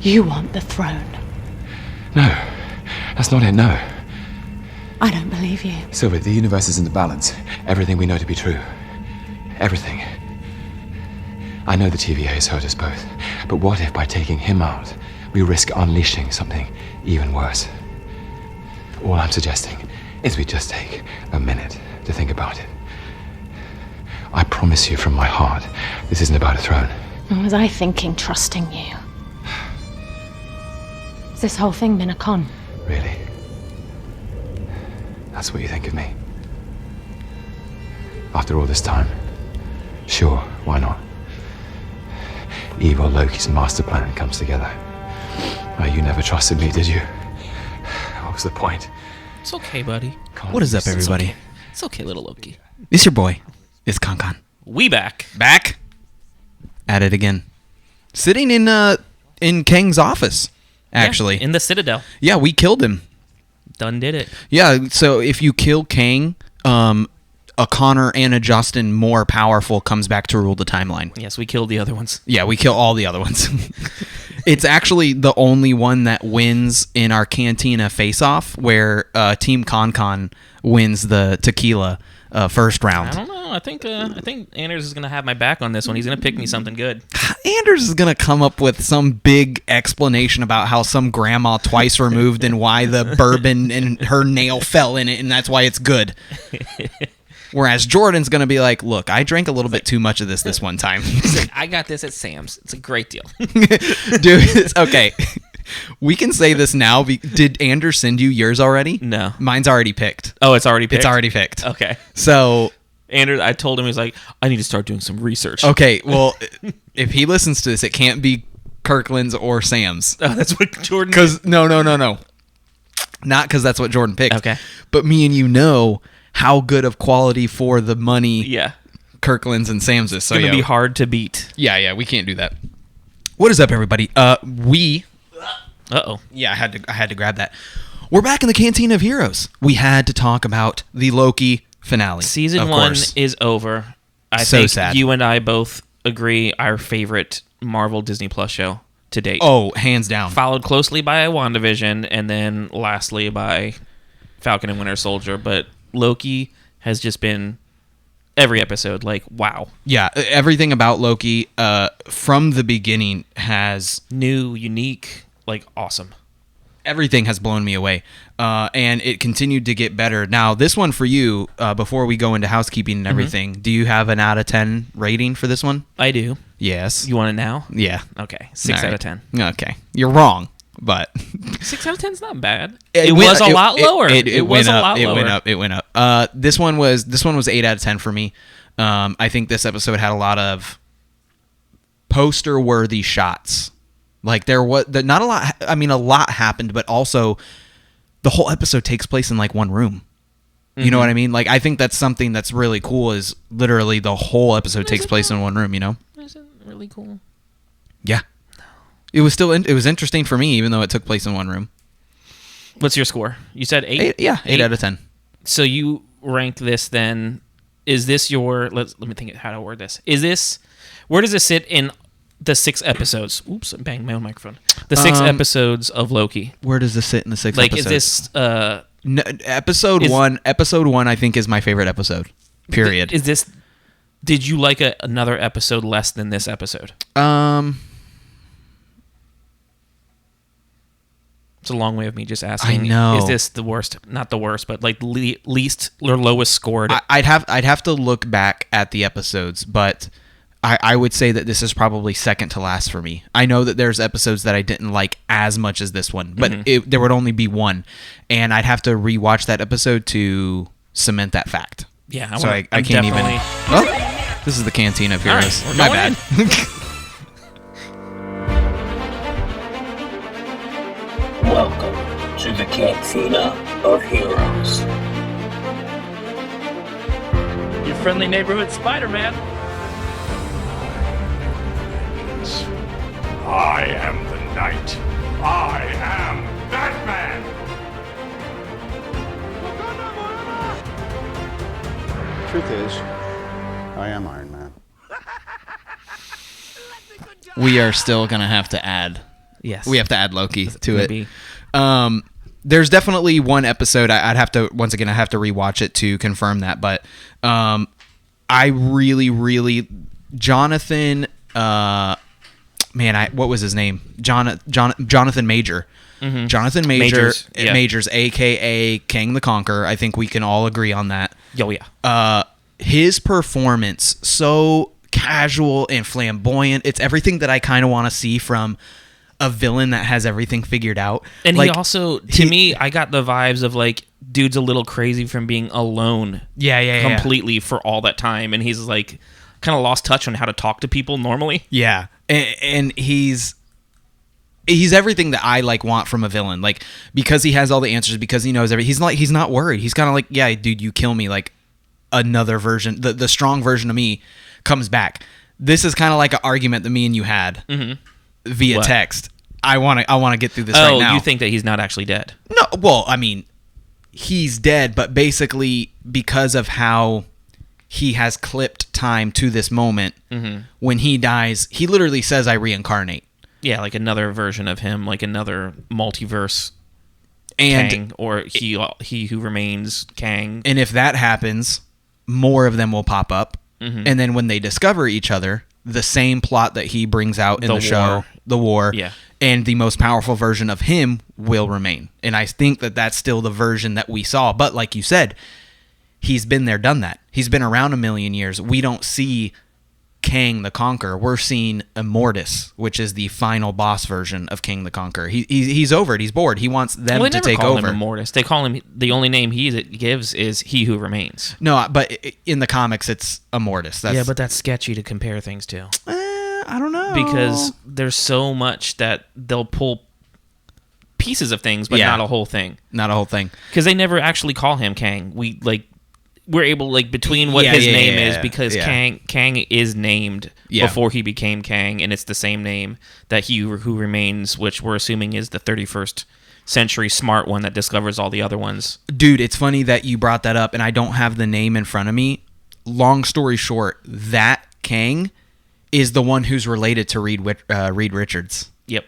You want the throne. No, that's not it, no. I don't believe you. Sylvie, the universe is in the balance. Everything we know to be true. Everything. I know the TVA has hurt us both, but what if by taking him out, we risk unleashing something even worse? All I'm suggesting is we just take a minute to think about it. I promise you from my heart, this isn't about a throne. What was I thinking, trusting you? Has this whole thing been a con? Really? That's what you think of me? After all this time? Sure, why not? Evil Loki's master plan comes together. Oh, you never trusted me, did you? What was the point? It's okay, buddy. What is up, everybody? It's okay, little Loki. It's your boy. It's Konkon. We back. Back at it again. Sitting in Kang's office, actually. Yeah, in the Citadel. Yeah, we killed him. Done did it. Yeah, so if you kill Kang, a Connor and a Justin more powerful comes back to rule the timeline. Yes, we killed the other ones. Yeah, we kill all the other ones. It's actually the only one that wins in our Cantina Face-Off, where Team Konkon wins the tequila first round. I don't know. I think Anders is gonna have my back on this one. He's gonna pick me something good. Anders is gonna come up with some big explanation about how some grandma twice removed and why the bourbon and her nail fell in it, and that's why it's good. Whereas Jordan's going to be like, look, I drank a little bit too much of this one time. I got this at Sam's. It's a great deal. Dude, okay. We can say this now. Did Anders send you yours already? No. Mine's already picked. Oh, it's already picked? It's already picked. Okay. So... Anders, I told him, he's like, I need to start doing some research. Okay, well, if he listens to this, it can't be Kirkland's or Sam's. Oh, that's what Jordan Because no. Not because that's what Jordan picked. Okay. But me and you know how good of quality for the money Kirkland's and Sam's is. So it's going to be hard to beat. Yeah, we can't do that. What is up, everybody? Uh-oh. Yeah, I had to grab that. We're back in the Cantina of Heroes. We had to talk about the Loki finale. Season 1 is over. I think sad. You and I both agree our favorite Marvel Disney Plus show to date. Oh, hands down. Followed closely by WandaVision, and then lastly by Falcon and Winter Soldier. But Loki has just been every episode like, wow. Yeah, everything about Loki from the beginning has... New, unique, like awesome. Everything has blown me away, and it continued to get better. Now, this one for you, before we go into housekeeping and everything, do you have an out of 10 rating for this one? I do. Yes. You want it now? Yeah. Okay, 6 out of 10. Okay, you're wrong, but 6 out of 10 is not bad. It was a lot lower. It was a lot lower. It went up. This one was 8 out of 10 for me. I think this episode had a lot of poster-worthy shots. Like there was not a lot. I mean, a lot happened, but also the whole episode takes place in like one room. You know what I mean? Like I think that's something that's really cool. Is literally the whole episode takes place in one room. You know? Is it really cool? Yeah. It was still. It was interesting for me, even though it took place in one room. What's your score? You said 8? 8 out of 10. So you rank this then? Is this your? Let me think how to word this. Is this? Where does it sit in the 6 episodes? Oops, I banged my own microphone. The 6 episodes of Loki. Where does this sit in the 6 like, episodes? Is this episode 1? Episode 1, I think, is my favorite episode. Period. Is this? Did you like another episode less than this episode? It's a long way of me just asking. I know. Is this the worst? Not the worst, but like least or lowest scored. I'd have to look back at the episodes, but I would say that this is probably second to last for me. I know that there's episodes that I didn't like as much as this one, but there would only be one, and I'd have to rewatch that episode to cement that fact. Yeah, I can't even. Oh, this is the Cantina of Heroes. Right, my bad. Welcome to the Cantina of Heroes. Your friendly neighborhood Spider-Man. I am the Knight. I am Batman. Truth is, I am Iron Man. we are still gonna have to add. Yes. We have to add Loki to it. Maybe. There's definitely one episode I have to rewatch it to confirm that, but I really Jonathan what was his name? Jonathan Major. Mm-hmm. Jonathan Majors, aka Kang the Conqueror. I think we can all agree on that. Oh yeah. His performance, so casual and flamboyant. It's everything that I kind of want to see from a villain that has everything figured out. And like, he also, to me, I got the vibes of like, dude's a little crazy from being alone. Completely for all that time. And he's like, kind of lost touch on how to talk to people normally. Yeah. And he's everything that I like want from a villain. Like, because he has all the answers, because he knows everything. He's not worried. He's kind of like, yeah, dude, you kill me. Like, another version, the strong version of me comes back. This is kind of like an argument that me and you had via text. I want to get through this right now. Oh, you think that he's not actually dead? No, well, I mean, he's dead, but basically because of how he has clipped time to this moment, when he dies, he literally says, I reincarnate. Yeah, like another version of him, like another multiverse and Kang, or he who remains Kang. And if that happens, more of them will pop up. And then when they discover each other, the same plot that he brings out in the show, the war, and the most powerful version of him will remain. And I think that that's still the version that we saw. But like you said, he's been there, done that. He's been around a million years. We don't see Kang the Conqueror. We're seeing Immortus, which is the final boss version of Kang the Conqueror. He's over it. He's bored. He wants them to take over. Him Immortus. They call him, the only name he gives is He Who Remains. No, but in the comics, it's Immortus. Yeah, but that's sketchy to compare things to. I don't know. Because there's so much that they'll pull pieces of things, but not a whole thing. Not a whole thing. Because they never actually call him Kang. We're able, like, between what his name is, because Kang is named before he became Kang, and it's the same name that He Who Remains, which we're assuming is the 31st century smart one that discovers all the other ones. Dude, it's funny that you brought that up, and I don't have the name in front of me. Long story short, that Kang is the one who's related to Reed Richards. Yep.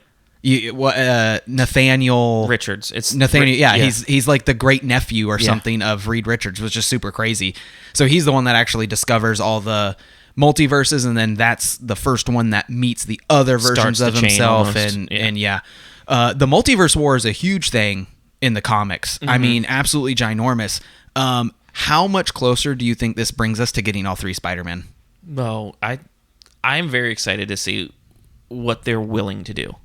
Nathaniel Richards. It's Nathaniel. Yeah, he's like the great nephew or something of Reed Richards, which is super crazy. So he's the one that actually discovers all the multiverses, and then that's the first one that meets the other versions of himself. The multiverse war is a huge thing in the comics. I mean, absolutely ginormous. How much closer do you think this brings us to getting all three Spider-Man? Well, I'm very excited to see what they're willing to do.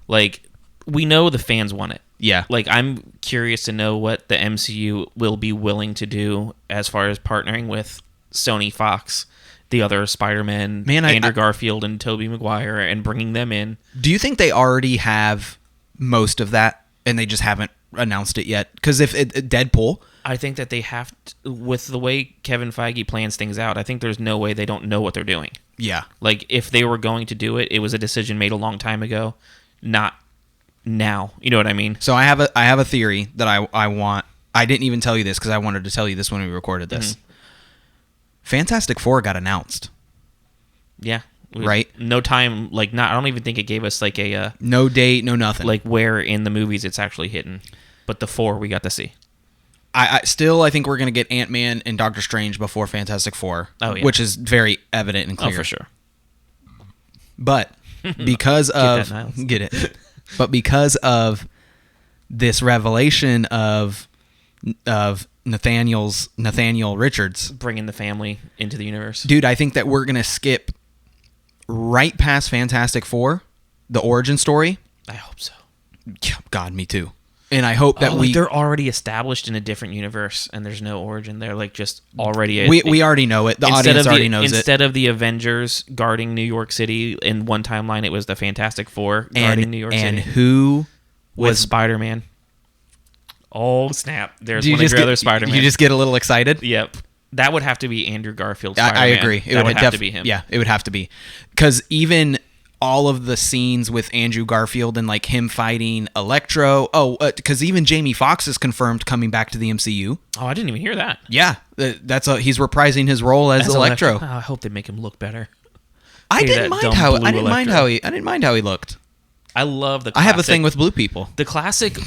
Like, we know the fans want it. Yeah. Like, I'm curious to know what the MCU will be willing to do as far as partnering with Sony, Fox, the other Spider-Man, Andrew Garfield and Tobey Maguire, and bringing them in. Do you think they already have most of that, and they just haven't announced it yet? Because if Deadpool... I think that they have to, with the way Kevin Feige plans things out, I think there's no way they don't know what they're doing. Yeah. Like, if they were going to do it, it was a decision made a long time ago, not now. You know what I mean? So I have a theory that I want. I didn't even tell you this because I wanted to tell you this when we recorded this. Fantastic Four got announced. Yeah. Right? No time, like, not. I don't even think it gave us, like, a... no date, no nothing. Like, where in the movies it's actually hidden. But the four we got to see. I think we're going to get Ant-Man and Doctor Strange before Fantastic Four. Oh, yeah. Which is very evident and clear. Oh, for sure. But because of... Get it. But because of this revelation of Nathaniel Richards... bringing the family into the universe. Dude, I think that we're going to skip right past Fantastic Four, the origin story. I hope so. God, me too. And I hope that they're already established in a different universe, and there's no origin. They're like just already. We already know it. The audience already knows it. Instead of the Avengers guarding New York City in one timeline, it was the Fantastic Four guarding New York City. And who was Spider-Man? Oh snap! There's one of your other Spider-Man. You just get a little excited. Yep. That would have to be Andrew Garfield. Spider-Man. I agree. It would have to be him. Yeah, it would have to be, because even all of the scenes with Andrew Garfield and like him fighting Electro. Because even Jamie Foxx is confirmed coming back to the MCU. Oh, I didn't even hear that. Yeah, he's reprising his role as Electro. I hope they make him look better. I Hey, didn't that mind dumb how blue I didn't mind Electro. how he looked. I love the. I have a classic- thing with blue people. the classic,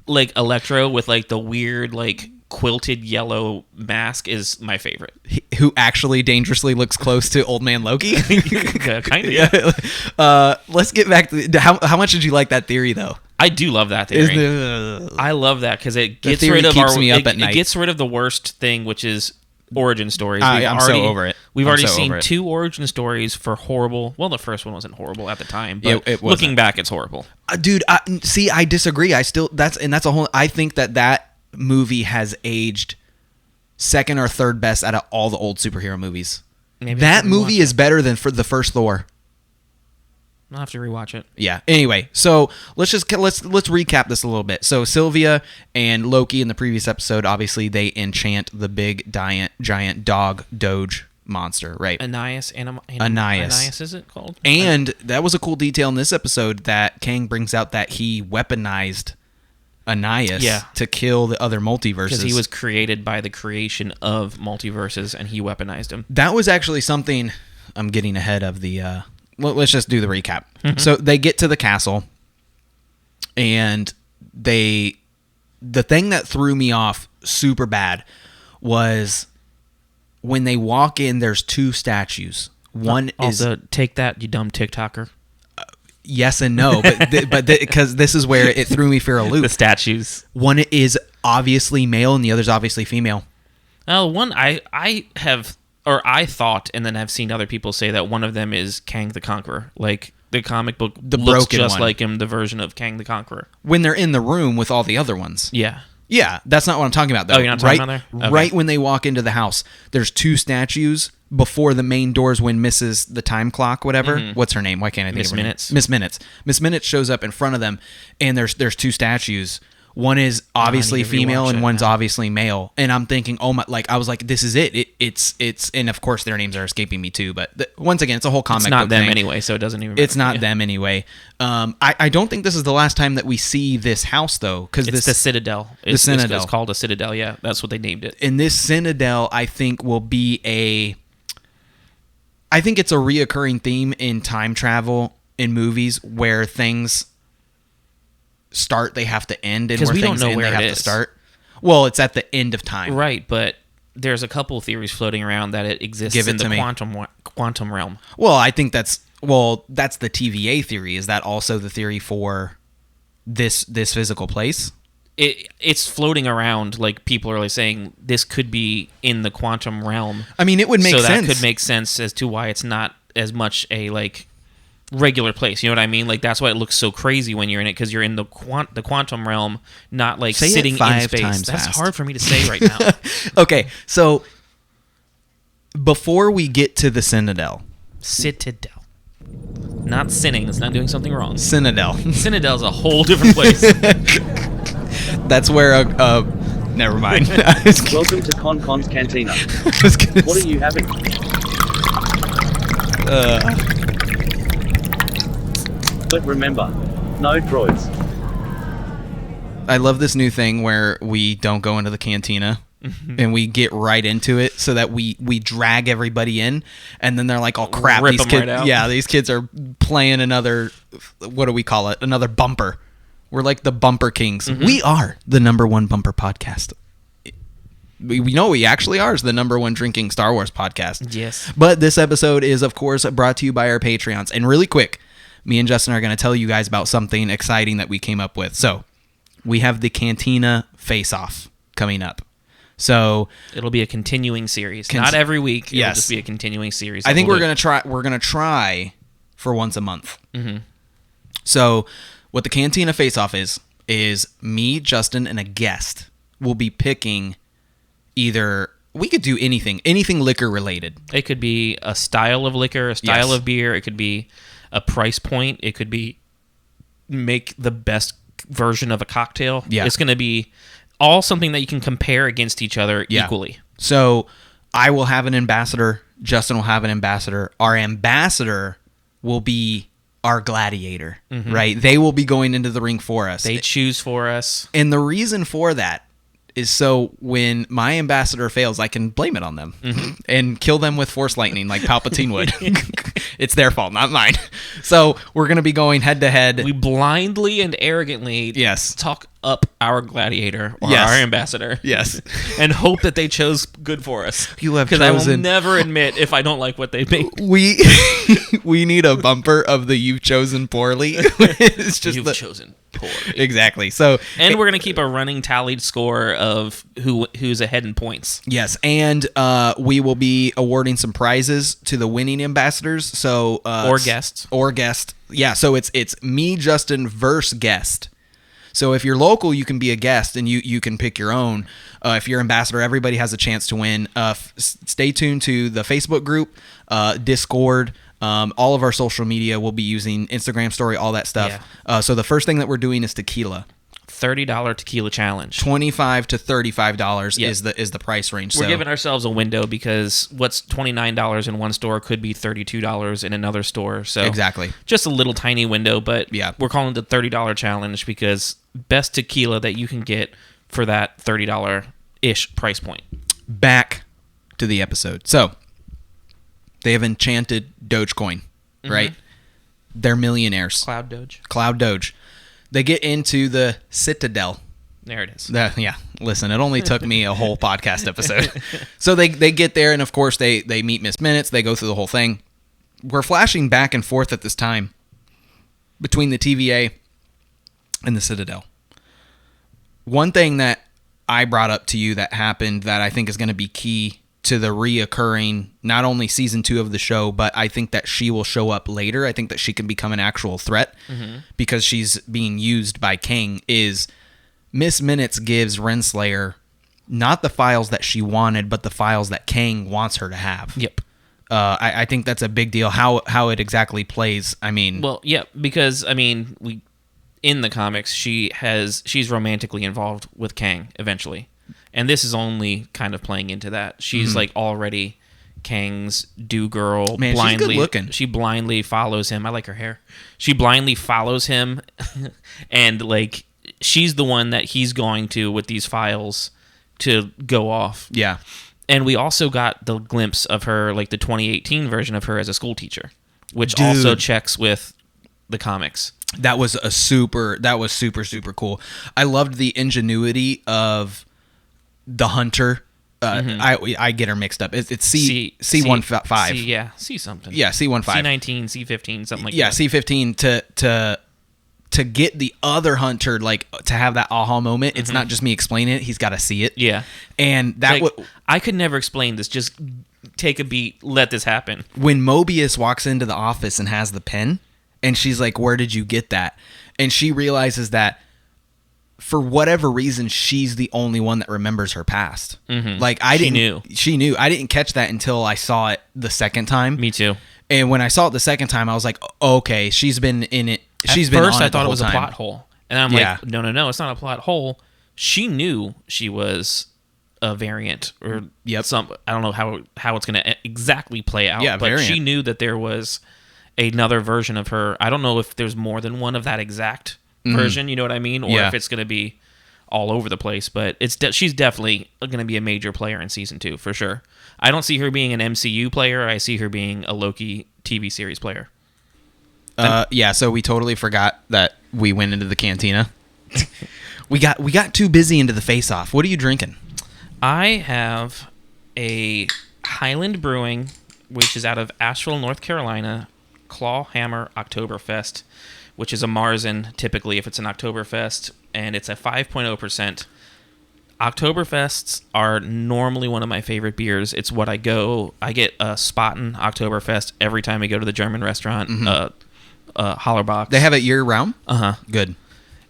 like Electro with like the weird like quilted yellow mask is my favorite. Who actually dangerously looks close to Old Man Loki. Kind of. Yeah. Let's get back to how much did you like that theory though? I do love that theory. I love that because it gets theory rid of keeps our. me up it, at night. it gets rid of the worst thing, which is origin stories. I'm so over it. We've I'm already so seen over it. 2 origin stories for horrible. Well, the first one wasn't horrible at the time, but It wasn't. looking back, it's horrible. Dude, I disagree. I think that movie has aged second or third best out of all the old superhero movies. Maybe I That should movie rewatch is better than for the first Thor. I'll have to rewatch it. Yeah. Anyway, so let's recap this a little bit. So Sylvia and Loki in the previous episode, obviously they enchant the big giant dog Doge monster, right? Anais, Anais. is it called? And that was a cool detail in this episode that Kang brings out that he weaponized Anais to kill the other multiverses. Because he was created by the creation of multiverses, and he weaponized him. That was actually something. I'm getting ahead of the. Let's just do the recap. So they get to the castle, and the thing that threw me off super bad was when they walk in. There's 2 statues. One is Also, take that, you dumb TikToker. yes and no, but because this is where it threw me for a loop. The statues. One is obviously male, and the other's obviously female. One I thought, and then I've seen other people say that one of them is Kang the Conqueror. Like, the comic book The looks broken just one. like him, the version of Kang the Conqueror. When they're in the room with all the other ones. Yeah. Yeah, that's not what I'm talking about, though. Oh, you're not talking about there? Okay. Right when they walk into the house, there's 2 statues before the main doors when Mrs. the Time Clock, whatever. What's her name? Why can't I think Miss of her name? Minutes. Miss Minutes. Miss Minutes shows up in front of them, and there's 2 statues. One is obviously need to female, rewatch and it one's now. obviously male. And I'm thinking, oh my! Like I was like, this is it. It's and of course their names are escaping me too. But once again, it's a whole comic. It's not book them thing. anyway, so it doesn't even matter. It's not Yeah. them anyway. I don't think this is the last time that we see this house though, because It's this the Citadel. Citadel. It's called a Citadel, yeah. That's what they named it. in this Citadel, I think will be I think it's a reoccurring theme in time travel in movies where things start, they have to end, and 'Cause where we don't things know end, where they it have is. to start. Well, it's at the end of time. Right, but there's a couple theories floating around that it exists Give it in to the me. quantum realm. Well, I think that's the TVA theory. Is that also the theory for this physical place? It's floating around, like people are like saying this could be in the quantum realm. I mean, it would make so sense. that could make sense as to why it's not as much a like regular place. You know what I mean? Like that's why it looks so crazy when you're in it, because you're in the quantum realm, not like Say it sitting in 5 space. times That's fast. hard for me to say right now. Okay, so before we get to the Citadel, Citadel, not sinning. It's not doing something wrong. Citadel. Citadel's a whole different place. That's where never mind. Welcome to Konkonscantina. What are you having? But remember, no droids. I love this new thing where we don't go into the cantina and we get right into it, so that we drag everybody in, and then they're like, "Oh crap, Rip these 'em kids! right out. Yeah, these kids are playing another. What do we call it? Another bumper. We're like the bumper kings. We are the #1 bumper podcast. We know we actually are the #1 drinking Star Wars podcast. Yes. But this episode is, of course, brought to you by our Patreons. And really quick, me and Justin are going to tell you guys about something exciting that we came up with. So we have the Cantina Face-Off coming up. So It'll be a continuing series. Not every week. It'll Yes. just be a continuing series. I think We'll we're do. gonna try for once a month. So what the Cantina Face-Off is me, Justin, and a guest will be picking either. We could do anything liquor related. It could be a style of liquor, a style Yes. of beer. It could be a price point. It could be make the best version of a cocktail. Yeah. It's going to be all something that you can compare against each other Yeah. equally. So I will have an ambassador. Justin will have an ambassador. Our ambassador will be our gladiator, right? They will be going into the ring for us. They choose for us. And the reason for that is so when my ambassador fails, I can blame it on them and kill them with force lightning like Palpatine would. It's their fault, not mine. So we're going to be going head to head. We blindly and arrogantly talk up our gladiator or our ambassador. Yes. And hope that they chose good for us. You have Because I will chosen. never admit if I don't like what they make. We need a bumper of the "You've chosen poorly." It's just You've chosen poorly. Exactly. So, and we're gonna keep a running tallied score of who's ahead in points. Yes, and we will be awarding some prizes to the winning ambassadors. So or guests. Yeah. So it's me, Justin, versus guest. So if you're local, you can be a guest and you can pick your own. If you're ambassador, everybody has a chance to win. Stay tuned to the Facebook group, Discord. All of our social media, we'll be using Instagram story, all that stuff. Yeah. So the first thing that we're doing is tequila. $30 tequila challenge. $25 to $35 is the price range. We're giving ourselves a window because what's $29 in one store could be $32 in another store. So exactly, just a little tiny window, but yeah, we're calling it the $30 challenge because best tequila that you can get for that $30-ish price point. Back to the episode. So they have enchanted Dogecoin, right? They're millionaires. Cloud Doge. They get into the Citadel. There it is. Listen, it only took me a whole podcast episode. So they get there, and of course they meet Miss Minutes. They go through the whole thing. We're flashing back and forth at this time between the TVA and the Citadel. One thing that I brought up to you that happened that I think is going to be key to the reoccurring, not only season 2 of the show, but I think that she will show up later. I think that she can become an actual threat because she's being used by King, is Miss Minutes gives Renslayer not the files that she wanted, but the files that Kang wants her to have. Yep. I think that's a big deal. How it exactly plays, I mean... Well, yeah, because, I mean, in the comics, she's romantically involved with Kang eventually. And this is only kind of playing into that. She's like already Kang's do-girl. Man, blindly, she's good looking. She blindly follows him. I like her hair. She blindly follows him, and like she's the one that he's going to with these files to go off. Yeah. And we also got the glimpse of her, like the 2018 version of her as a school teacher, which Dude. also checks with the comics. That was super cool. I loved the ingenuity of the hunter. I get her mixed up. It's C15. C something. Yeah, C15. C19, C15, something like that. Yeah, C15 to get the other hunter, like to have that aha moment. It's not just me explaining it. He's got to see it. Yeah. And that like, I could never explain this. Just take a beat. Let this happen. When Mobius walks into the office and has the pen, and she's like, "Where did you get that?" And she realizes that for whatever reason, she's the only one that remembers her past. Like she knew. I didn't catch that until I saw it the second time. Me too. And when I saw it the second time, I was like, okay, she's been in it. She's been on it the whole time. At first, I thought it was a plot hole, and I'm like, no, it's not a plot hole. She knew she was a variant, or some. I don't know how it's going to exactly play out. Yeah, but variant. She knew that there was another version of her. I don't know if there's more than one of that exact version, you know what I mean, or if it's going to be all over the place, but she's definitely going to be a major player in season 2 for sure. I don't see her being an MCU player. I see her being a Loki TV series player. So we totally forgot that we went into the cantina. we got too busy into the face-off. What are you drinking? I have a Highland Brewing, which is out of Asheville, North Carolina, Claw Hammer Oktoberfest, which is a Marzen, typically, if it's an Oktoberfest, and it's a 5.0%. Oktoberfests are normally one of my favorite beers. It's what I get a Spaten Oktoberfest every time I go to the German restaurant, Hollerbach. They have it year-round? Uh-huh. Good.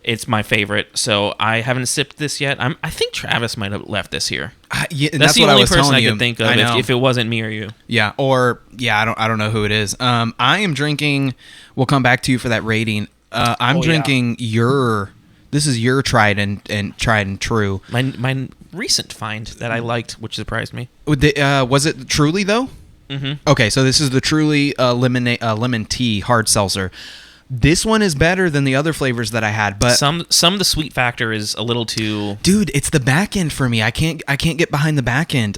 It's my favorite, so I haven't sipped this yet. I think Travis might have left this here. That's the what only I was person telling I you. could think of if it wasn't me or you. Yeah, I don't know who it is. I am drinking. We'll come back to you for that rating. I'm drinking your. This is your tried and true. My recent find that I liked, which surprised me. Was it Truly though? Mm-hmm. Okay, so this is the Truly lemon tea hard seltzer. This one is better than the other flavors that I had, but some of the sweet factor is a little too. dude, it's the back end for me. I can't get behind the back end.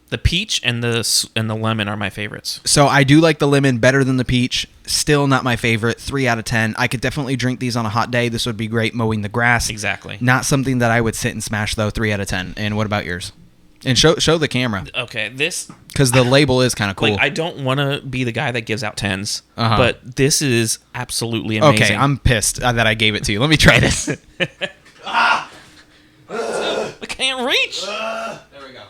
The peach and the lemon are my favorites. So I do like the lemon better than the peach. Still not my favorite. 3 out of 10. I could definitely drink these on a hot day. This would be great mowing the grass. Exactly. Not something that I would sit and smash though. 3 out of 10. And what about yours? And show the camera, Okay, this because the label is kind of cool. like I don't want to be the guy that gives out 10s, Uh-huh. but this is absolutely amazing. Okay, I'm pissed that I gave it to you. Let me try this. I can't reach. There we go.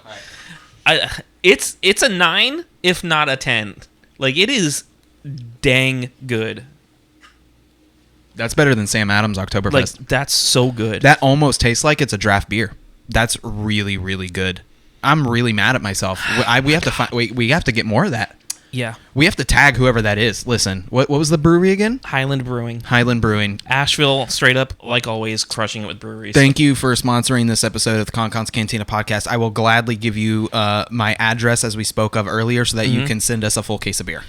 All right. It's a 9, if not a 10. Like, it is dang good. That's better than Sam Adams Oktoberfest. Like, that's so good. That almost tastes like it's a draft beer. That's really, really good. I'm really mad at myself. We have to find. We have to get more of that. Yeah. We have to tag whoever that is. Listen, what was the brewery again? Highland Brewing. Highland Brewing. Asheville, straight up, like always, crushing it with breweries. Thank you for sponsoring this episode of the Cantina podcast. I will gladly give you my address as we spoke of earlier, so that you can send us a full case of beer.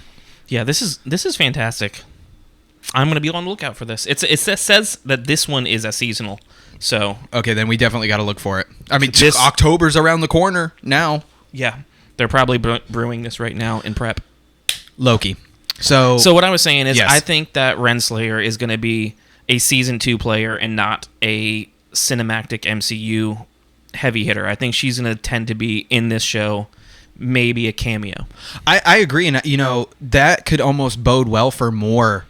Yeah, this is fantastic. I'm gonna be on the lookout for this. It says that this one is a seasonal. So Okay, then we definitely got to look for it. I mean, This- October's around the corner now. yeah, they're probably brewing this right now in prep. Loki. So So what I was saying is, Yes. I think that Renslayer is going to be a season 2 player and not a cinematic MCU heavy hitter. I think she's going to tend to be in this show, maybe a cameo. I agree, and that could almost bode well for more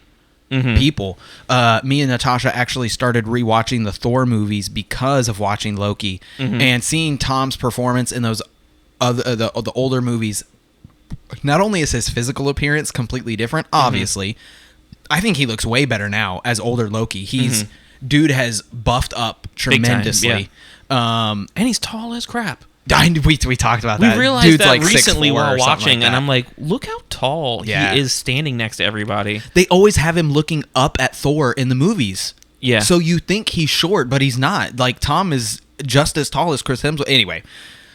people. Me and Natasha actually started rewatching the Thor movies because of watching Loki and seeing Tom's performance in those the older movies. Not only is his physical appearance completely different, obviously, I think he looks way better now as older Loki. Dude has buffed up tremendously. And he's tall as crap. We talked about We that. realized Dude's that like recently 6'4" while or something watching, like and that. I'm like, look how tall Yeah. he is standing next to everybody. They always have him looking up at Thor in the movies. Yeah. So you think he's short, but he's not. Like, Tom is just as tall as Chris Hemsworth. Anyway,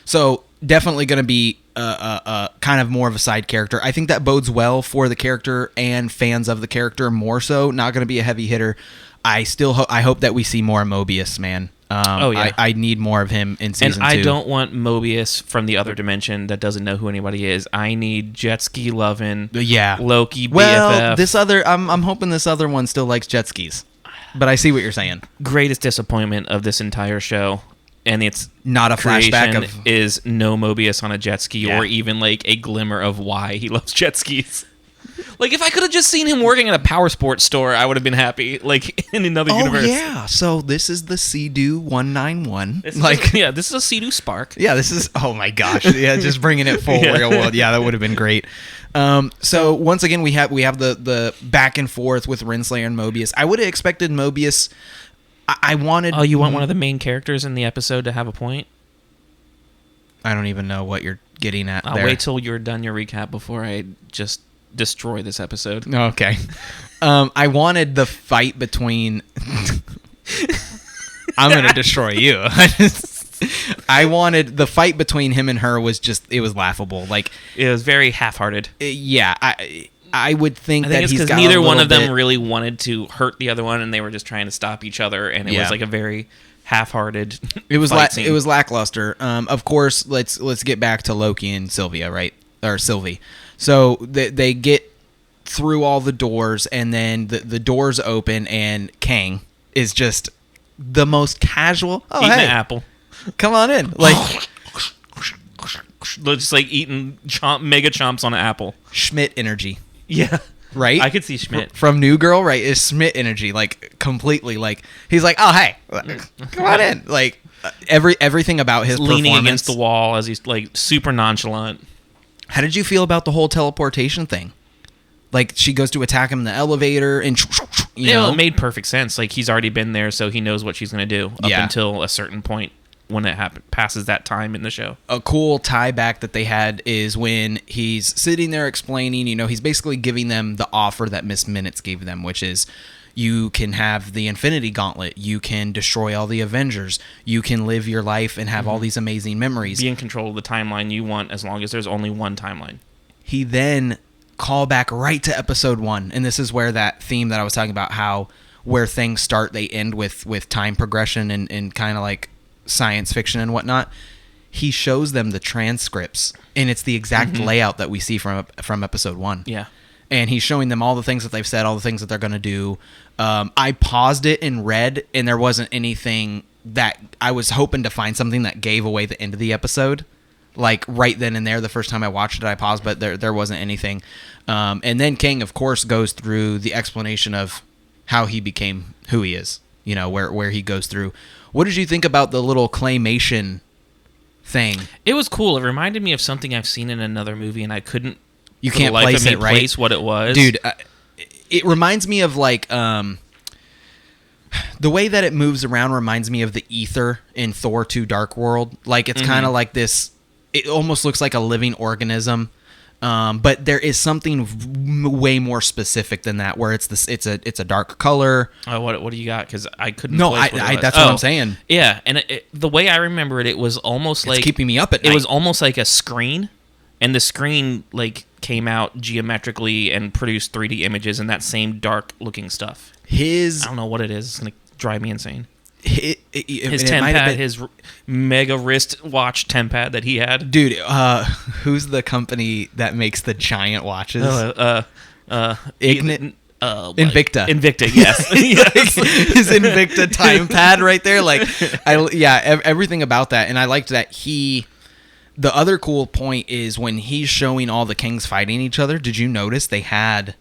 so definitely going to be kind of more of a side character. I think that bodes well for the character and fans of the character more so. Not going to be a heavy hitter. I still I hope that we see more Mobius, man. I need more of him in season 2. And I don't want Mobius from the other dimension that doesn't know who anybody is. I need jet ski loving, Loki BFF. Well, this other, I'm hoping this other one still likes jet skis. But I see what you're saying. Greatest disappointment of this entire show, and it's Not a flashback creation of is no Mobius on a jet ski, Yeah. or even like a glimmer of why he loves jet skis. Like, if I could have just seen him working at a power sports store, I would have been happy. Like, in another universe. Oh yeah, so this is the Sea-Doo 191. This is a Sea-Doo Spark. Yeah, this is. Oh my gosh, yeah, just bringing it full real world. Yeah, that would have been great. So once again, we have the back and forth with Renslayer and Mobius. I would have expected Mobius. I wanted. Oh, you want one of the main characters in the episode to have a point? I don't even know what you're getting at. I'll there. wait till you're done your recap before I just destroy this episode. Okay. I wanted the fight between. I'm gonna destroy you. I wanted the fight between him and her was just, it was laughable. Like, It was very half-hearted. yeah, I would think I that think it's he's because got neither a one little of them bit- really wanted to hurt the other one, and they were just trying to stop each other, and it Yeah. was like a very half-hearted. It was fight scene. it was lackluster. Of course, let's get back to Loki and Sylvia, right? Or Sylvie. So they get through all the doors, and then the doors open, and Kang is just the most casual. Oh, eating hey, an apple. come on in. Like Just like eating mega chomps on an apple. Schmidt energy, Yeah. right? I could see Schmidt. From New Girl, right? Is Schmidt energy, like completely. Like he's like, oh hey, come on in. Like everything about his Leaning performance. against the wall as he's like super nonchalant. How did you feel about the whole teleportation thing? Like, she goes to attack him in the elevator, and you know, It made perfect sense. Like, he's already been there, so he knows what she's going to do up Yeah. until a certain point when it passes that time in the show. a cool tie back that they had is when he's sitting there explaining, you know, he's basically giving them the offer that Miss Minutes gave them, which is, you can have the Infinity Gauntlet, you can destroy all the Avengers, you can live your life and have all these amazing memories. Be in control of the timeline you want as long as there's only one timeline. He then call back right to episode 1, and this is where that theme that I was talking about, how where things start, they end with time progression and kind of like science fiction and whatnot. He shows them the transcripts, and it's the exact layout that we see from episode 1. Yeah. And he's showing them all the things that they've said, all the things that they're going to do. I paused it and read, and there wasn't anything that I was hoping to find something that gave away the end of the episode. Like right then and there, the first time I watched it, I paused, but there wasn't anything. And then King, of course, goes through the explanation of how he became who he is. You know, where he goes through. What did you think about the little claymation thing? It was cool. It reminded me of something I've seen in another movie, and I couldn't. You can't place it, right? Place what it was, dude. It reminds me of like the way that it moves around reminds me of the ether in Thor 2 Dark World. Like it's kind of like this. It almost looks like a living organism, but there is something way more specific than that, where it's this. It's a dark color. Oh, what do you got? Because I couldn't. No, place what it was. that's what I'm saying. Yeah, and the way I remember it, it was almost like keeping me up at night. It was almost like a screen, and the screen like came out geometrically and produced 3D images and that same dark looking stuff. I don't know what it is. It's gonna drive me insane. His tempad, his mega wrist watch tempad that he had. Dude, who's the company that makes the giant watches? Invicta. Invicta, yes. Yes. His Invicta time pad right there. Like, everything about that. And I liked that the other cool point is when he's showing all the kings fighting each other, did you notice they had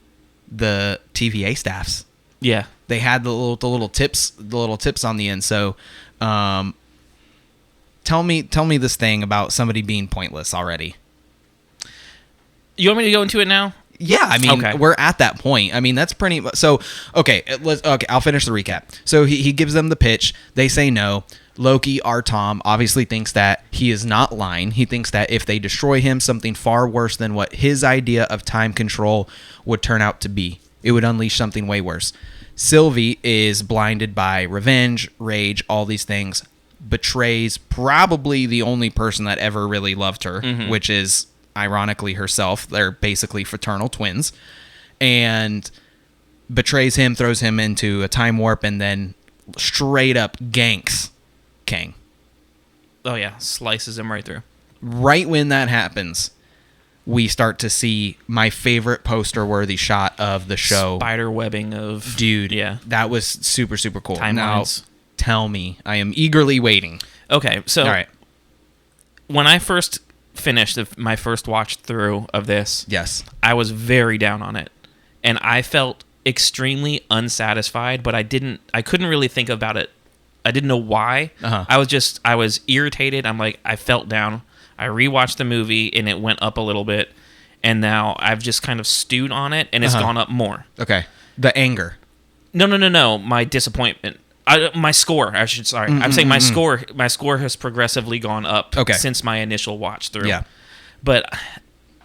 the TVA staffs? Yeah. They had the little tips on the end. So, tell me this thing about somebody being pointless already. You want me to go into it now? Yeah, I mean, We're at that point. I mean, that's pretty. So, okay, I'll finish the recap. So he gives them the pitch. They say no. Loki, our Tom, obviously thinks that he is not lying. He thinks that if they destroy him, something far worse than what his idea of time control would turn out to be. It would unleash something way worse. Sylvie is blinded by revenge, rage, all these things. Betrays probably the only person that ever really loved her, which is ironically herself. They're basically fraternal twins. And betrays him, throws him into a time warp, and then straight up ganks Kang. Oh, yeah. Slices him right through. Right when that happens, we start to see my favorite poster-worthy shot of the show. Spider webbing of... Dude, yeah. That was super, super cool. Timelines. Now, tell me. I am eagerly waiting. Okay, so... All right. When I first finished my first watch through of this... Yes. I was very down on it. And I felt extremely unsatisfied, but I couldn't really think about it. I didn't know why. I was irritated. I'm like, I felt down. I rewatched the movie and it went up a little bit, and now I've just kind of stewed on it and it's gone up more. Okay. The anger. No. My disappointment. My score. I'm saying my score. My score has progressively gone up since my initial watch through. Yeah. But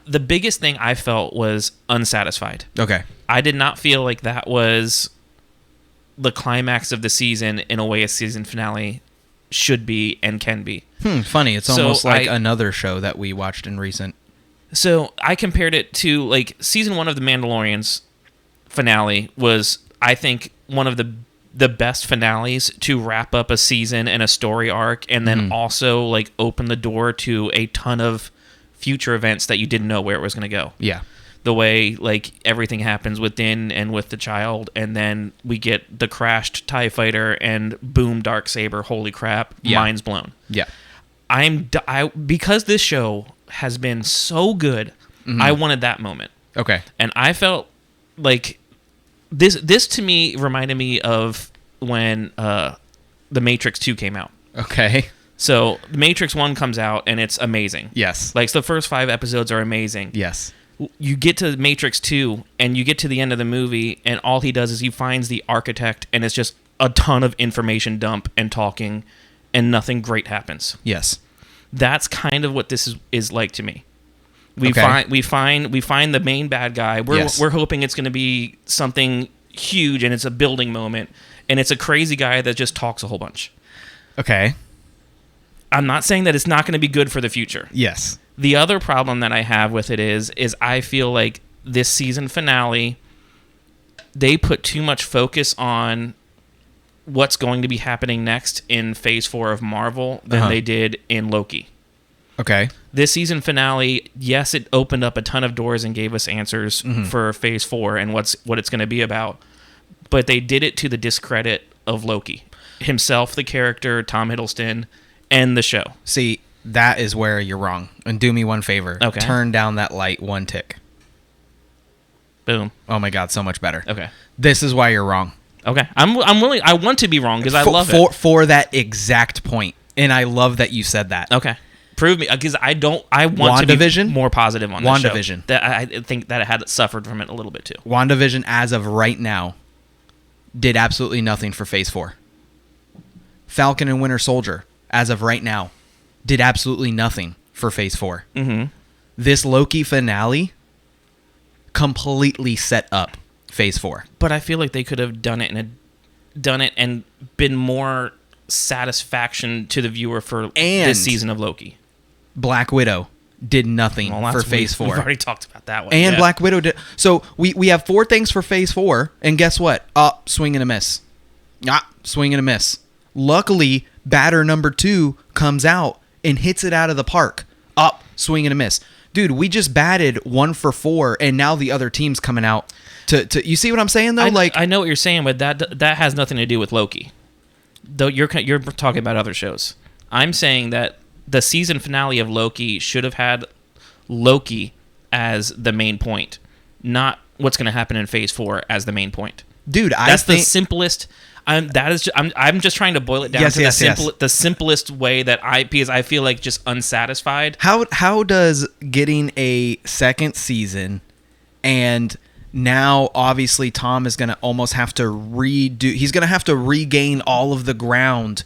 the biggest thing I felt was unsatisfied. Okay. I did not feel like that was the climax of the season in a way a season finale should be and can be. Funny. It's almost like another show that we watched in recent. So I compared it to like season 1 of The Mandalorian's finale was, I think, one of the best finales to wrap up a season and a story arc, and then also like open the door to a ton of future events that you didn't know where it was going to go. Yeah. The way like everything happens with Din and with the child, and then we get the crashed TIE fighter and boom, Darksaber. Holy crap. Yeah. Mind's blown. Yeah. Because this show has been so good, I wanted that moment. Okay. And I felt like this to me reminded me of when The Matrix 2 came out. Okay. So The Matrix 1 comes out and it's amazing. Yes. Like the first 5 episodes are amazing. Yes. You get to Matrix 2 and you get to the end of the movie, and all he does is he finds the architect, and it's just a ton of information dump and talking, and nothing great happens. Yes. That's kind of what this is like to me. We find the main bad guy. We're hoping it's going to be something huge, and it's a building moment, and it's a crazy guy that just talks a whole bunch. Okay. I'm not saying that it's not going to be good for the future. Yes. The other problem that I have with it is I feel like this season finale, they put too much focus on what's going to be happening next in Phase 4 of Marvel than they did in Loki. Okay. This season finale, yes, it opened up a ton of doors and gave us answers for Phase 4 and what it's going to be about, but they did it to the discredit of Loki. Himself, the character, Tom Hiddleston, and the show. See, that is where you're wrong. And do me one favor. Okay. Turn down that light one tick. Boom. Oh my God, so much better. Okay. This is why you're wrong. Okay. I'm willing. I want to be wrong because I love it. For that exact point. And I love that you said that. Okay. Prove me, because I want to be more positive on this show. WandaVision. That I think that it had suffered from it a little bit too. WandaVision, as of right now, did absolutely nothing for Phase 4. Falcon and Winter Soldier, as of right now, did absolutely nothing for Phase 4. Mm-hmm. This Loki finale completely set up Phase 4. But I feel like they could have done it and been more satisfaction to the viewer for this season of Loki. Black Widow did nothing for Phase 4. We've already talked about that one. And Black Widow did. So we have 4 things for Phase 4, and guess what? Swing and a miss. Swing and a miss. Luckily, batter number 2 comes out and hits it out of the park. Swing and a miss. Dude, we just batted 1 for 4, and now the other team's coming out to you see what I'm saying though? I know what you're saying, but that has nothing to do with Loki. Though you're talking about other shows. I'm saying that the season finale of Loki should have had Loki as the main point, not what's going to happen in Phase 4 as the main point. Dude, that's the simplest. I'm just trying to boil it down to the simplest way because I feel like just unsatisfied. How does getting a second season, and now obviously Tom is going to almost have to he's going to have to regain all of the ground.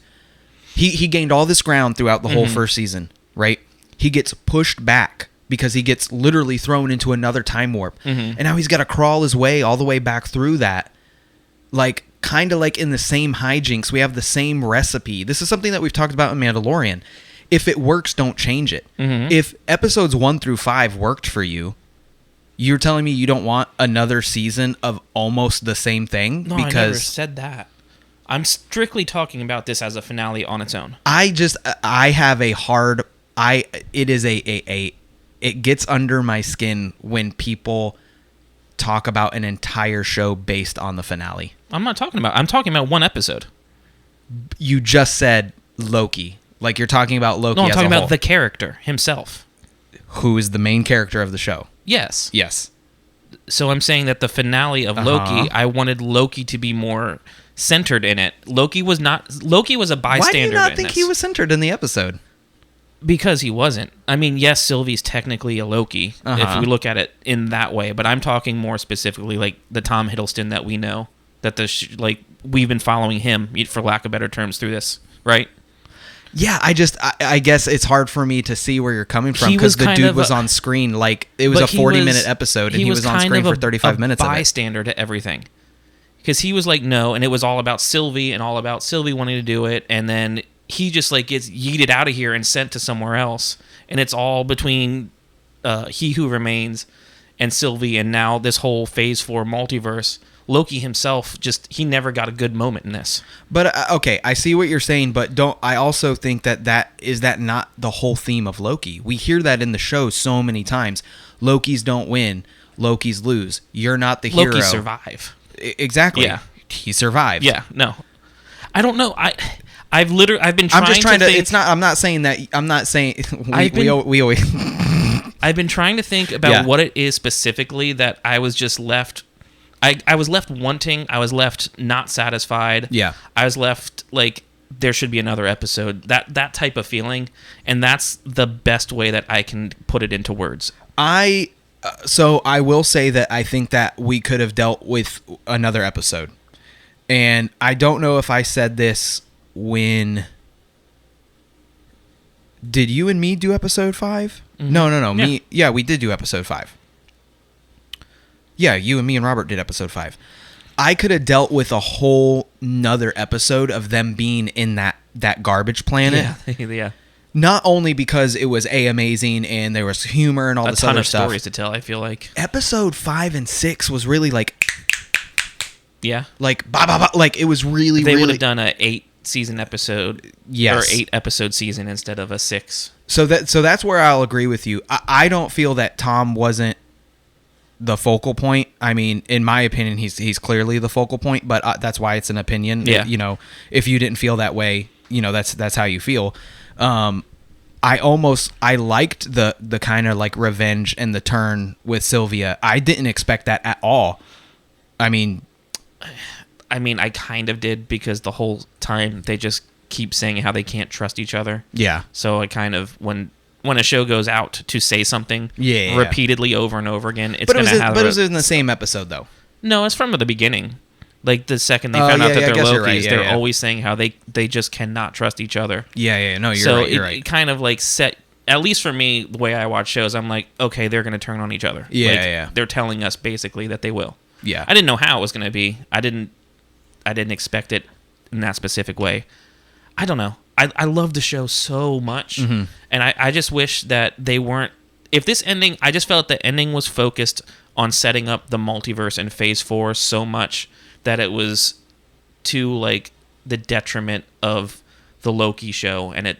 He gained all this ground throughout the whole first season, right? He gets pushed back because he gets literally thrown into another time warp. And now he's got to crawl his way all the way back through that. Like, kind of like in the same hijinks, we have the same recipe. This is something that we've talked about in Mandalorian. If it works, don't change it. If episodes 1 through 5 worked for you, you're telling me you don't want another season of almost the same thing? No, I never said that. I'm strictly talking about this as a finale on its own. It gets under my skin when people talk about an entire show based on the finale. I'm talking about one episode. You just said Loki. Like you're talking about Loki. No, I'm as talking a about whole. the character himself. Who is the main character of the show. Yes. So I'm saying that the finale of Loki, I wanted Loki to be more centered in it. Loki was a bystander. Why do you not think he was centered in the episode? Because he wasn't. I mean, yes, Sylvie's technically a Loki, if we look at it in that way, but I'm talking more specifically like the Tom Hiddleston that we know, that we've been following him, for lack of better terms, through this, right? Yeah, I guess it's hard for me to see where you're coming from because the dude was on screen like it was a 40-minute episode and he was on screen for 35 minutes of it. Bystander to everything. Because he was like, no, and it was all about Sylvie and all about Sylvie wanting to do it, and then he just like gets yeeted out of here and sent to somewhere else, and it's all between He Who Remains and Sylvie, and now this whole Phase 4 multiverse. Loki himself he never got a good moment in this. But okay, I see what you're saying, but I also think that is not the whole theme of Loki. We hear that in the show so many times. Lokis don't win, Lokis lose. You're not the hero. Loki survive. Exactly. Yeah. He survived. Yeah, no. I don't know. I've been trying I'm just trying to think, it's not I'm not saying we always I've been trying to think about what it is specifically that I was just left I was left wanting, I was left not satisfied. Yeah. I was left like there should be another episode. That type of feeling, and that's the best way that I can put it into words. So I will say that I think that we could have dealt with another episode. And I don't know if I said this when... Did you and me do episode 5? Mm-hmm. No. Yeah. Me. Yeah, we did do episode 5. Yeah, you and me and Robert did episode 5. I could have dealt with a whole nother episode of them being in that garbage planet. Yeah. Not only because it was amazing and there was humor and all this other stuff. A ton of stories to tell, I feel like. Episode 5 and 6 was really like... Yeah. Like, like it was really, They really... would have done a 8-season episode. Yes. Or 8-episode season instead of a 6. So that's where I'll agree with you. I don't feel that Tom wasn't the focal point. I mean, in my opinion, he's clearly the focal point, but that's why it's an opinion. Yeah. You know, if you didn't feel that way, you know, that's how you feel. I liked the kind of like revenge and the turn with Sylvia. I didn't expect that at all. I mean, I kind of did, because the whole time they just keep saying how they can't trust each other. yeah. So I kind of, when a show goes out to say something Yeah. repeatedly over and over again, it's But going to have... it was in the same episode though. No, it's from the beginning. Like, the second they Oh, found out yeah, that yeah, I they're guess Lokis, you're right. Yeah, they're yeah. always saying how they just cannot trust each other. Yeah. No, you're So right. You're it right. kind of like set, at least for me, the way I watch shows, I'm like, okay, they're going to turn on each other. Yeah, Like, yeah. They're telling us basically that they will. Yeah. I didn't know how it was going to be. I didn't expect it in that specific way. I don't know. I love the show so much, Mm-hmm. and I just wish that they weren't. If this ending, I just felt the ending was focused on setting up the multiverse in Phase 4 so much that it was to like the detriment of the Loki show, and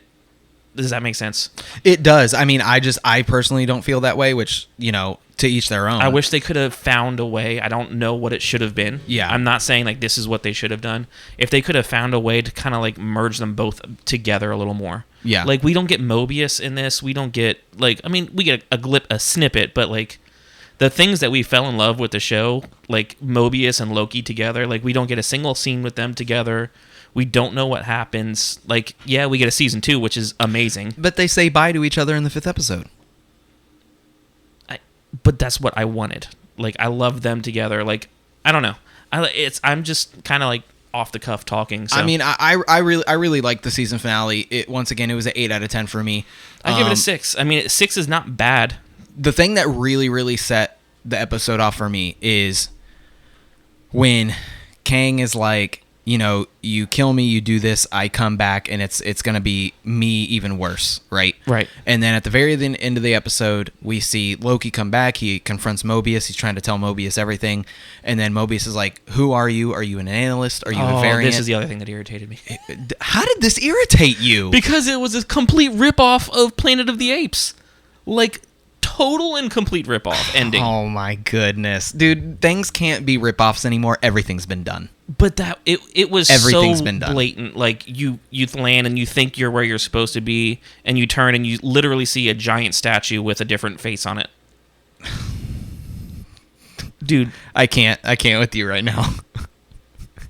does that make sense? It does. I mean, I personally don't feel that way, which, you know, to each their own. I wish they could have found a way. I don't know what it should have been. Yeah. I'm not saying like this is what they should have done. If they could have found a way to kind of like merge them both together a little more. Yeah. Like, we don't get Mobius in this. We don't get we get a snippet, but like the things that we fell in love with the show, like Mobius and Loki together, like we don't get a single scene with them together. We don't know what happens. Like, yeah, we get a season 2, which is amazing. But they say bye to each other in the 5th episode. But that's what I wanted. Like, I love them together. Like, I don't know. I'm just kind of like off the cuff talking. So. I mean, I really like the season finale. Once again, it was an 8 out of 10 for me. I give it a 6. I mean, 6 is not bad. The thing that really set the episode off for me is when Kang is like, you know, you kill me, you do this, I come back, and it's gonna be me even worse, right? Right. And then at the very end of the episode, we see Loki come back. He confronts Mobius. He's trying to tell Mobius everything, and then Mobius is like, "Who are you? Are you an analyst? Are you a variant?" This is the other thing that irritated me. How did this irritate you? Because it was a complete ripoff of Planet of the Apes. Like, total and complete ripoff ending. Oh my goodness, dude! Things can't be ripoffs anymore. Everything's been done. But that it was Everything's so been done. blatant. Like, you land and you think you're where you're supposed to be, and you turn and you literally see a giant statue with a different face on it. Dude, I can't with you right now.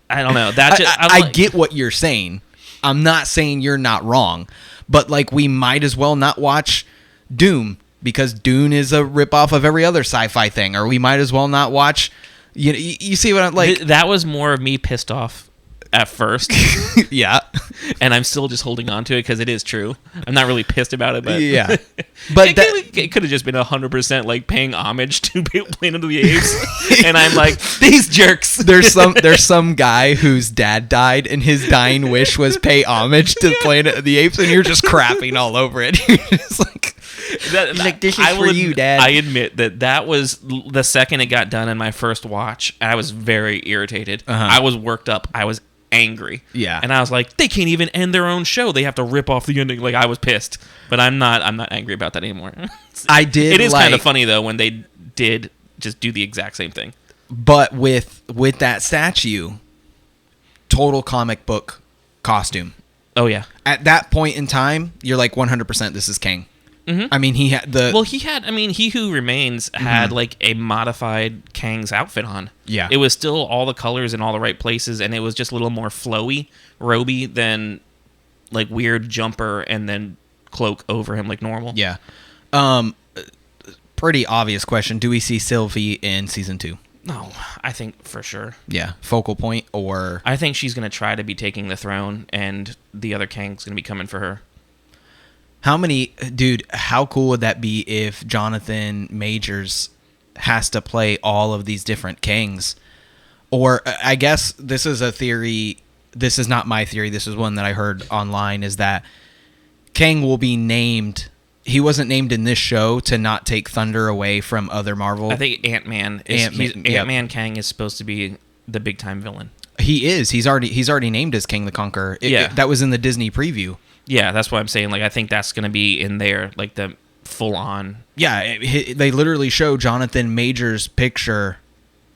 I don't know. That just, I get what you're saying. I'm not saying you're not wrong, but like, we might as well not watch Doom because Dune is a ripoff of every other sci-fi thing, or we might as well not watch. You see what I'm like? That was more of me pissed off at first. Yeah, and I'm still just holding on to it because it is true. I'm not really pissed about it, but yeah. But it could have just been 100% like paying homage to Planet of the Apes, and I'm like, these jerks. There's some guy whose dad died, and his dying wish was pay homage to Planet of the Apes, and you're just crapping all over it. You're just like. This is for you, Dad. I admit that was the second it got done in my first watch. I was very irritated. Uh-huh. I was worked up. I was angry. Yeah. And I was like, they can't even end their own show. They have to rip off the ending. Like, I was pissed. But I'm not angry about that anymore. I did. It is kind of funny though when they did just do the exact same thing. But with that statue, total comic book costume. Oh yeah. At that point in time, you're like 100% this is Kang. Mm-hmm. I mean, he had the... Well, He Who Remains had like a modified Kang's outfit on. Yeah. It was still all the colors in all the right places, and it was just a little more flowy, roby than like weird jumper and then cloak over him like normal. Yeah. Pretty obvious question. Do we see Sylvie in season 2? No, I think for sure. Yeah. Focal point or... I think she's going to try to be taking the throne, and the other Kang's going to be coming for her. Dude, how cool would that be if Jonathan Majors has to play all of these different Kangs? Or I guess this is a theory. This is not my theory. This is one that I heard online, is that Kang will be named. He wasn't named in this show to not take thunder away from other Marvel. I think Ant-Man Kang is supposed to be the big time villain. He is. He's already named as King the Conqueror. That was in the Disney preview. Yeah, that's what I'm saying. Like, I think that's going to be in there, like the full on. Yeah, they literally show Jonathan Majors' picture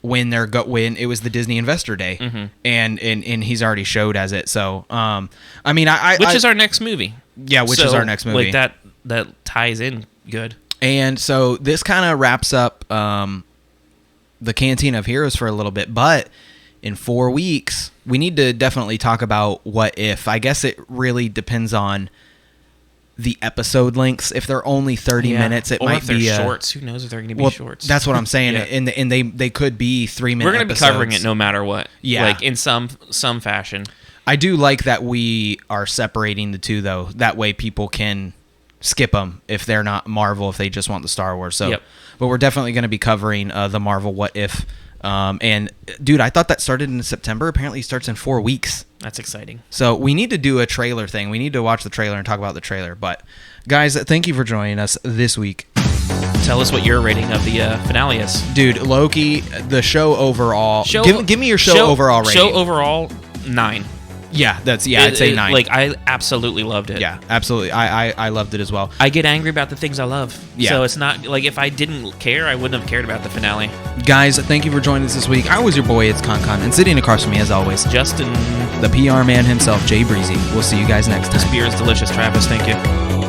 when it was the Disney Investor Day, and he's already showed as it. So, I mean, which is our next movie. Yeah, which is our next movie. Like that ties in good. And so this kind of wraps up the Cantina of Heroes for a little bit, but in 4 weeks we need to definitely talk about What If. I guess it really depends on the episode lengths. If they're only 30 minutes, it might be shorts. Who knows if they're going to be shorts? That's what I'm saying. And they could be 3-minute. We're going to be covering it no matter what. Yeah, like in some fashion. I do like that we are separating the two, though. That way people can skip them if they're not Marvel, if they just want the Star Wars. So, but we're definitely going to be covering the Marvel What If. And dude, I thought that started in September. Apparently, it starts in 4 weeks. That's exciting. So we need to do a trailer thing. We need to watch the trailer and talk about the trailer. But guys, thank you for joining us this week. Tell us what your rating of the finale is, dude. Loki, the show overall. Give me your show overall rating. Show overall 9. Yeah, I'd say 9. Like, I absolutely loved it. Yeah, absolutely. I loved it as well. I get angry about the things I love. Yeah. So it's not like if I didn't care, I wouldn't have cared about the finale. Guys, thank you for joining us this week. I was your boy, it's Con, and sitting across from me, as always, Justin, the PR man himself, Jay Breezy. We'll see you guys next time. This beer is delicious, Travis. Thank you.